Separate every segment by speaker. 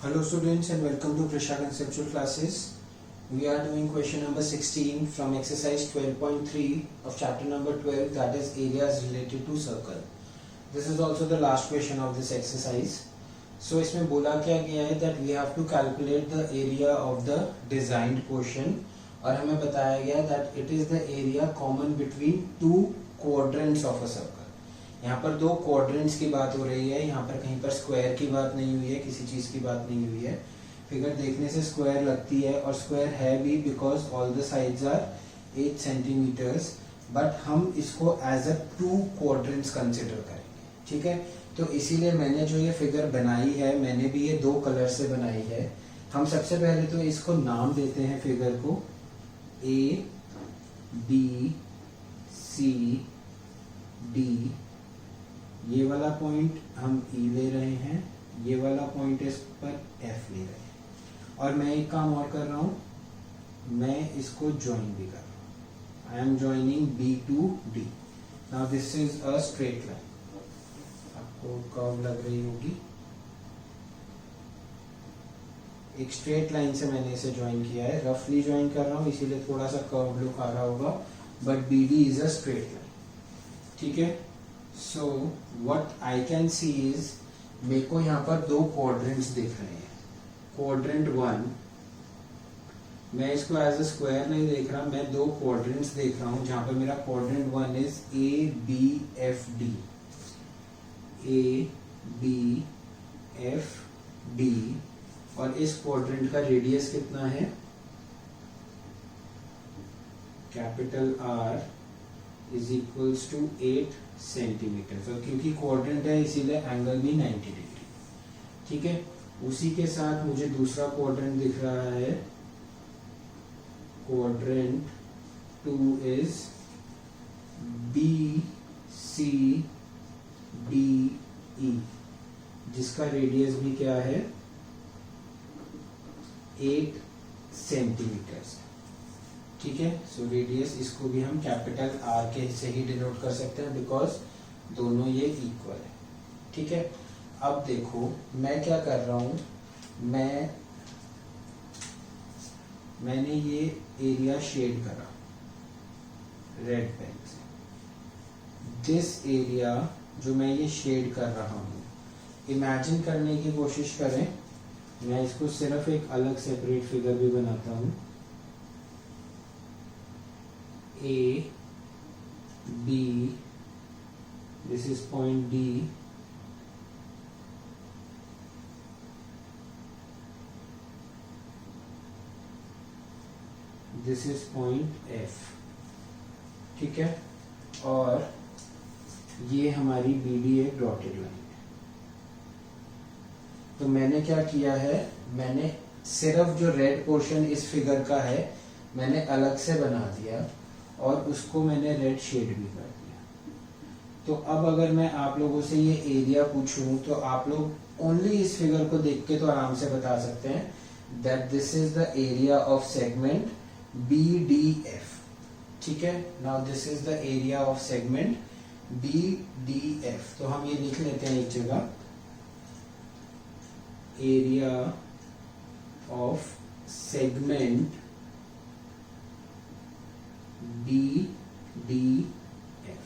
Speaker 1: Hello students and welcome to Krisha Conceptual Classes. We are doing question number 16 from exercise 12.3 of chapter number 12, that is areas related to circle. This is also the last question of this exercise. So इसमें बोला क्या गया है that we have to calculate the area of the designed portion और हमें बताया गया that it is the area common between two quadrants of a circle. यहाँ पर दो क्वाड्रेंट्स की बात हो रही है, यहाँ पर कहीं पर स्क्वायर की बात नहीं हुई है, किसी चीज की बात नहीं हुई है. फिगर देखने से स्क्वायर लगती है और स्क्वायर है भी because all the sides are 8 centimetres, but हम इसको as a two quadrants consider करेंगे. ठीक है, तो इसीलिए मैंने जो ये फिगर बनाई है, मैंने भी ये दो कलर से बनाई है. हम सबसे पहले तो इसको नाम देते हैं फिगर को ए बी सी डी. ये वाला पॉइंट हम ई ले रहे हैं, ये वाला पॉइंट इस पर एफ ले रहे हैं. और मैं एक काम और कर रहा हूं, मैं इसको ज्वाइन भी कर रहा हूं. I am joining B to D. Now this is a straight line. आपको कर्व लग रही होगी. एक स्ट्रेट लाइन से मैंने इसे ज्वाइन किया है, रफली ज्वाइन कर रहा हूं इसीलिए थोड़ा सा कर्व लुक आ रहा होगा, but B D is a straight line. ठीक है, so what I can see is, मेरे को यहाँ पर दो क्वाड्रेंट्स दिख रहे हैं. क्वाड्रेंट 1, मैं इसको एज अ स्क्वायर नहीं देख रहा, मैं दो क्वाड्रेंट्स देख रहा हूं जहां पर मेरा quadrant 1 is A B F D. A B F D और इस क्वाड्रेंट का रेडियस कितना है, capital R is equals to 8 centimeter. तो क्योंकि क्वाड्रेंट है इसीलिए एंगल भी 90 डिग्री. ठीक है, उसी के साथ मुझे दूसरा क्वाड्रेंट दिख रहा है. Quadrant 2 is B C D E, जिसका रेडियस भी क्या है 8 सेंटीमीटर. ठीक है, सो रेडियस इसको भी हम कैपिटल आर के से ही डिनोट कर सकते हैं बिकॉज दोनों ये इक्वल है. ठीक है, अब देखो मैं क्या कर रहा हूं, मैंने ये एरिया शेड करा रेड पेन से. दिस एरिया जो मैं ये शेड कर रहा हूं, इमेजिन करने की कोशिश करें. मैं इसको सिर्फ एक अलग सेपरेट फिगर भी बनाता हूं. A, B, this is point D, this is point F. ठीक है, और ये हमारी BD एक डॉटेड लाइन है. तो मैंने क्या किया है, मैंने सिर्फ जो रेड पोर्शन इस फिगर का है मैंने अलग से बना दिया और उसको मैंने रेड शेड भी कर दिया. तो अब अगर मैं आप लोगों से ये एरिया पूछूं तो आप लोग ओनली इस फिगर को देख के तो आराम से बता सकते हैं that this is the area of segment BDF. ठीक है, now this is the area of segment BDF. तो हम ये लिख लेते हैं एक जगह, एरिया ऑफ सेगमेंट BDF.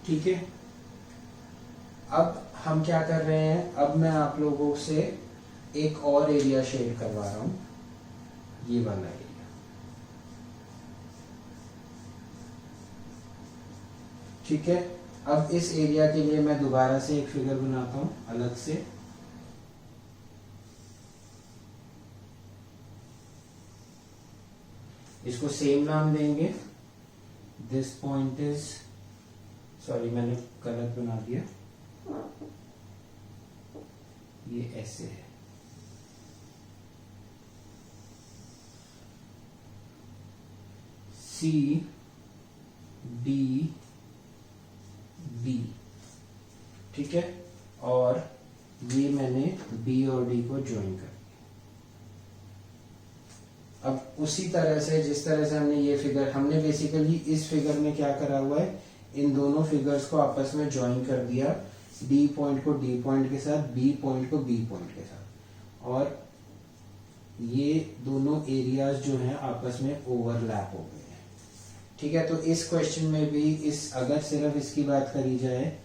Speaker 1: ठीक है, अब हम क्या कर रहे हैं, अब मैं आप लोगों से एक और एरिया शेड करवा रहा हूं, ये वाला एरिया. ठीक है, अब इस एरिया के लिए मैं दोबारा से एक फिगर बनाता हूं अलग से. इसको सेम नाम देंगे. दिस पॉइंट इज, सॉरी मैंने गलत बना दिया, ये ऐसे है. C D B. ठीक है, और ये मैंने B और D को ज्वाइन कर. अब उसी तरह से जिस तरह से हमने ये फिगर, हमने बेसिकली इस फिगर में क्या करा हुआ है, इन दोनों फिगर्स को आपस में ज्वाइन कर दिया. डी पॉइंट को डी पॉइंट के साथ, बी पॉइंट को बी पॉइंट के साथ. और ये दोनों एरियाज जो हैं आपस में ओवरलैप हो गए हैं। ठीक है, तो इस क्वेश्चन में भी इस अगर सिर्फ इसकी बात करी जाए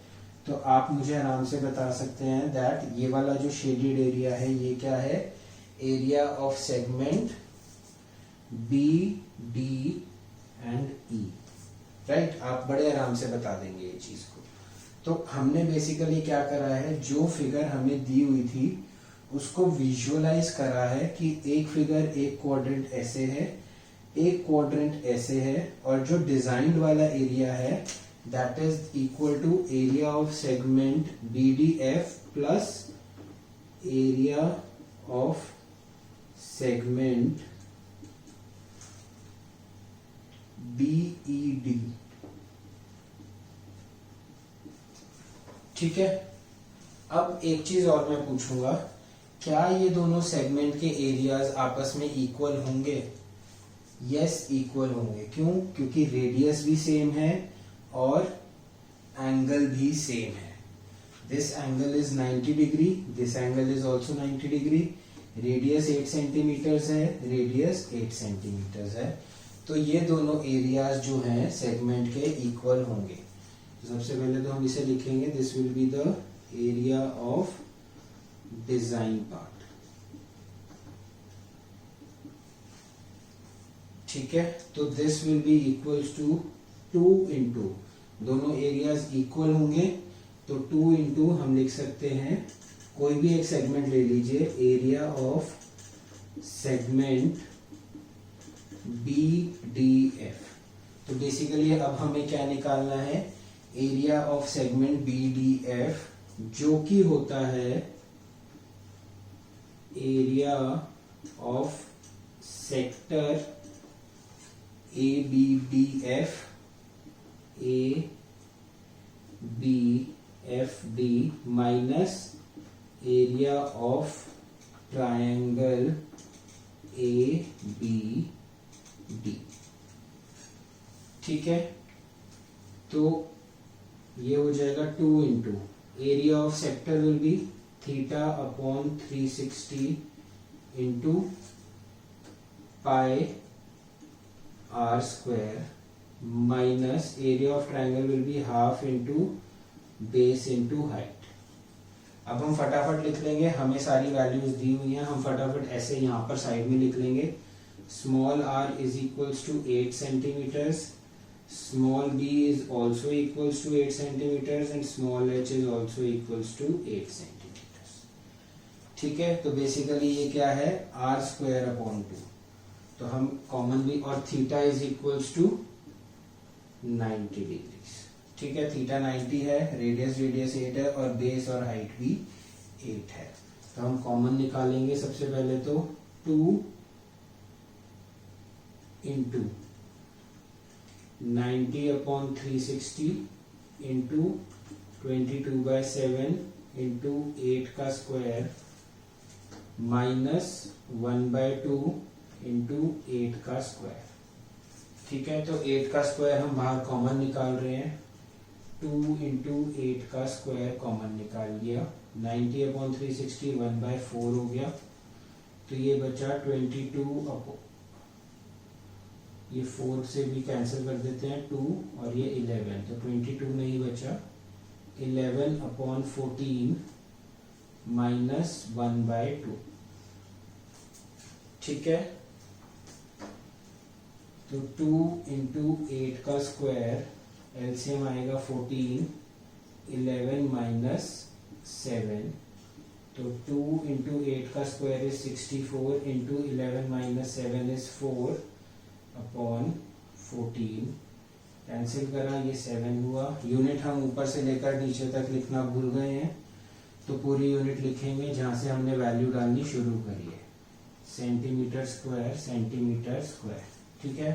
Speaker 1: तो आप मुझे आराम से बता सकते हैं दैट ये वाला जो शेडेड एरिया है ये क्या है, area of segment B D and E. Right, आप बड़े आराम से बता देंगे ये चीज को। तो हमने बेसिकली क्या करा है, जो फिगर हमें दी हुई थी उसको विजुअलाइज करा है कि एक फिगर एक क्वाड्रेंट ऐसे है, एक क्वाड्रेंट ऐसे है, और जो डिजाइन्ड वाला एरिया है that is equal to area of segment B D F plus area of segment B E D. ठीक है, अब एक चीज और मैं पूछूंगा, क्या ये दोनों सेगमेंट के एरियाज आपस में इक्वल होंगे? यस, इक्वल होंगे। क्यों? क्योंकि रेडियस भी सेम है और एंगल भी सेम है। This angle is 90 degree, this angle is also 90 degree. Radius 8 centimeters है, रेडियस 8 सेंटीमीटर्स है। तो ये दोनों एरियाज जो हैं सेगमेंट के इक्वल होंगे। सबसे पहले तो हम इसे लिखेंगे, this will be the area of design part. ठीक है, तो this will be equals to 2 into, दोनों एरियाज इक्वल होंगे तो 2 इंटू हम लिख सकते हैं, कोई भी एक सेगमेंट ले लीजिए, area of segment B D F. तो बेसिकली अब हमें क्या निकालना है, area of segment B D F, जो कि होता है area of sector A B D F, A B F D minus area of triangle A B D. ठीक है, तो ये हो जाएगा 2 into area of sector will be theta upon 360 into pi R square minus area of triangle will be half into base into height. अब हम फटाफट लिख लेंगे, हमें सारी वैल्यूज दी हुई हैं, हम फटाफट ऐसे यहाँ पर साइड में लिख लेंगे। Small R is equals to 8 centimeters, small b is also equals to 8 centimeters and small h is also equals to 8 centimeters। ठीक है, तो बेसिकली ये क्या है, r square upon 2, तो हम कॉमन भी, और theta is equals to 90 degrees. ठीक है, थीटा 90 है, रेडियस 8 है और बेस और हाइट भी 8 है। तो हम कॉमन निकालेंगे सबसे पहले, तो 2 इंटू 90 अपॉन 360 इंटू 22/7 इंटू 8 का स्क्वायर माइनस 1/2 इंटू 8 का स्क्वायर। ठीक है, तो 8 का स्क्वायर हम बाहर कॉमन निकाल रहे हैं, 2 इंटू 8 का स्क्वायर कॉमन निकाल लिया, 90 अपॉन 360 1/4 हो गया, तो ये बचा 22 अपॉन, ये 4 से भी कैंसिल कर देते हैं, 2 और ये 11, तो 22 नहीं बचा, 11 अपॉन 14 माइनस 1/2। ठीक है, तो 2 इंटू 8 का स्क्वायर, एलसीएम आएगा 14, 11 माइनस 7, तो 2 इंटू 8 का square is 64 into 11 minus 7 is 4 upon 14, cancel करा, ये 7 हुआ। यूनिट हम ऊपर से लेकर नीचे तक लिखना भूल गए हैं, तो पूरी यूनिट लिखेंगे जहां से हमने वैल्यू डालनी शुरू करी है, सेंटीमीटर स्क्वायर सेंटीमीटर स्क्वायर। ठीक है,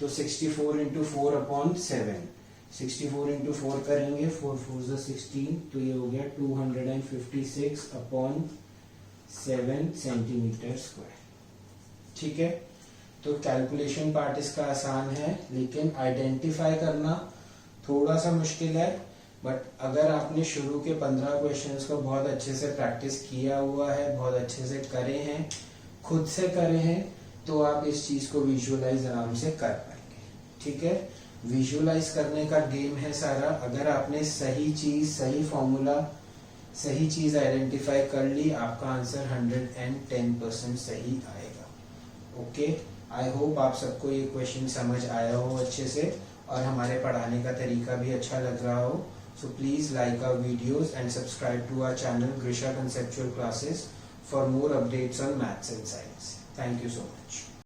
Speaker 1: तो 64 इंटू 4 अपॉन 7, 64 इंटू 4 करेंगे, 4 4 16, तो ये हो गया 256 अपॉन 7 सेंटीमीटर स्क्वायर। ठीक है, तो कैलकुलेशन पार्ट इसका आसान है, लेकिन आइडेंटिफाई करना थोड़ा सा मुश्किल है। बट अगर आपने शुरू के 15 क्वेश्चंस को बहुत अच्छे से प्रैक्टिस किया हुआ है, बहुत अच्छे से करे हैं, खुद से करे हैं, तो आप इस चीज को विजुअलाइज आराम से कर पाएंगे। ठीक है, विजुअलाइज करने का गेम है सारा। अगर आपने सही चीज, सही फॉर्मूला, सही चीज आइडेंटिफाई कर ली, आपका आंसर 110% सही आएगा। ओके, आई होप आप सबको ये क्वेश्चन समझ आया हो अच्छे से, और हमारे पढ़ाने का तरीका भी अच्छा लग रहा हो। So please like our videos and subscribe to our channel Grisha Conceptual Classes for more updates on maths and science. Thank you so much.